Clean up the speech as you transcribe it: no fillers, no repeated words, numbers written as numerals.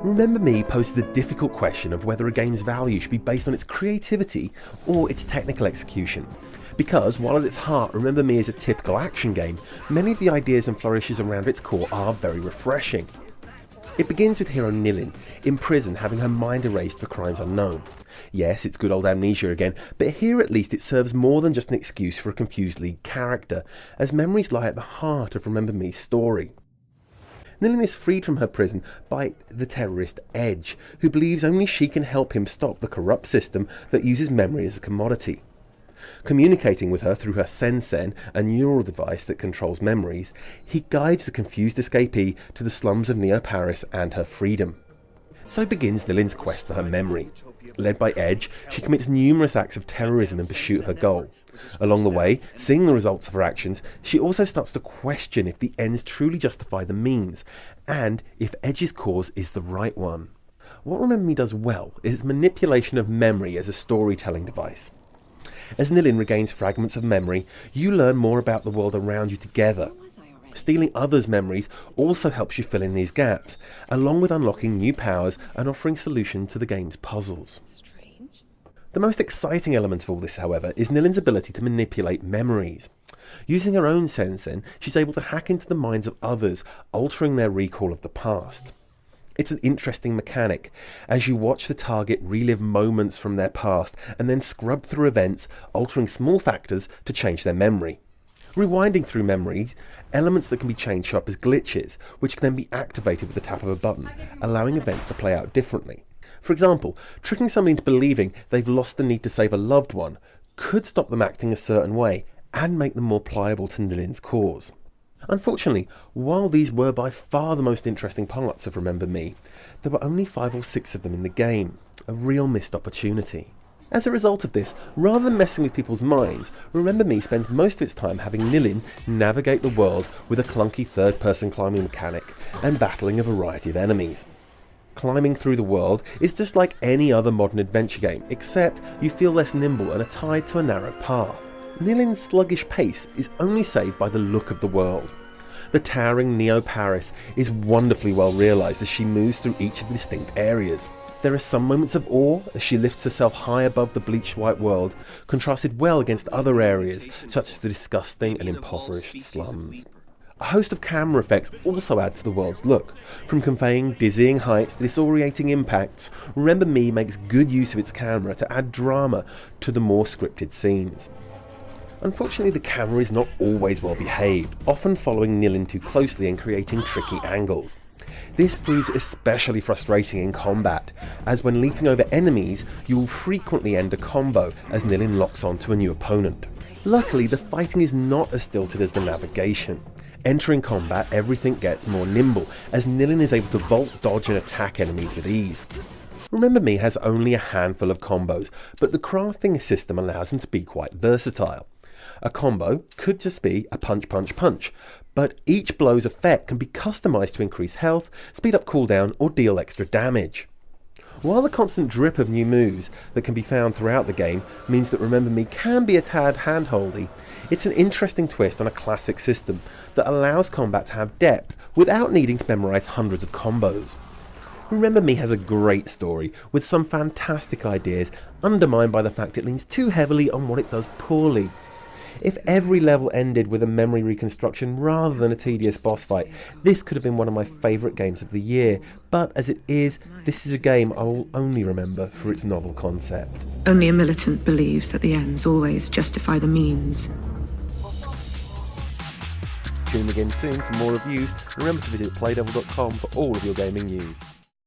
Remember Me poses the difficult question of whether a game's value should be based on its creativity or its technical execution. Because, while at its heart Remember Me is a typical action game, many of the ideas and flourishes around its core are very refreshing. It begins with hero Nilin, in prison having her mind erased for crimes unknown. Yes, it's good old amnesia again, but here at least it serves more than just an excuse for a confused lead character, as memories lie at the heart of Remember Me's story. Nilin is freed from her prison by the terrorist Edge, who believes only she can help him stop the corrupt system that uses memory as a commodity. Communicating with her through her Sensen, a neural device that controls memories, he guides the confused escapee to the slums of Neo-Paris and her freedom. So begins Nilin's quest for her memory. Led by Edge, she commits numerous acts of terrorism in pursuit of her goal. Along the way, seeing the results of her actions, she also starts to question if the ends truly justify the means, and if Edge's cause is the right one. What Remember Me does well is its manipulation of memory as a storytelling device. As Nilin regains fragments of memory, you learn more about the world around you together. Stealing others' memories also helps you fill in these gaps, along with unlocking new powers and offering solutions to the game's puzzles. The most exciting element of all this, however, is Nilin's ability to manipulate memories. Using her own Sensen, she's able to hack into the minds of others, altering their recall of the past. It's an interesting mechanic, as you watch the target relive moments from their past and then scrub through events, altering small factors to change their memory. Rewinding through memories, elements that can be changed show up as glitches, which can then be activated with the tap of a button, allowing events to play out differently. For example, tricking somebody into believing they've lost the need to save a loved one could stop them acting a certain way and make them more pliable to Nilin's cause. Unfortunately, while these were by far the most interesting parts of Remember Me, there were only 5 or 6 of them in the game, a real missed opportunity. As a result of this, rather than messing with people's minds, Remember Me spends most of its time having Nilin navigate the world with a clunky third-person climbing mechanic and battling a variety of enemies. Climbing through the world is just like any other modern adventure game, except you feel less nimble and are tied to a narrow path. Nilin's sluggish pace is only saved by the look of the world. The towering Neo-Paris is wonderfully well realised as she moves through each of the distinct areas. There are some moments of awe as she lifts herself high above the bleached white world, contrasted well against other areas such as the disgusting and impoverished slums. A host of camera effects also add to the world's look. From conveying dizzying heights to disorientating impacts, Remember Me makes good use of its camera to add drama to the more scripted scenes. Unfortunately, the camera is not always well behaved, often following Nilin too closely and creating tricky angles. This proves especially frustrating in combat, as when leaping over enemies, you will frequently end a combo as Nilin locks onto a new opponent. Luckily, the fighting is not as stilted as the navigation. Entering combat, everything gets more nimble, as Nilin is able to vault, dodge and attack enemies with ease. Remember Me has only a handful of combos, but the crafting system allows them to be quite versatile. A combo could just be a punch punch punch, but each blow's effect can be customised to increase health, speed up cooldown or deal extra damage. While the constant drip of new moves that can be found throughout the game means that Remember Me can be a tad handholdy, it's an interesting twist on a classic system that allows combat to have depth without needing to memorise hundreds of combos. Remember Me has a great story with some fantastic ideas undermined by the fact it leans too heavily on what it does poorly. If every level ended with a memory reconstruction rather than a tedious boss fight, this could have been one of my favourite games of the year, but as it is, this is a game I will only remember for its novel concept. Only a militant believes that the ends always justify the means. Tune again soon for more reviews, and remember to visit playdevil.com for all of your gaming news.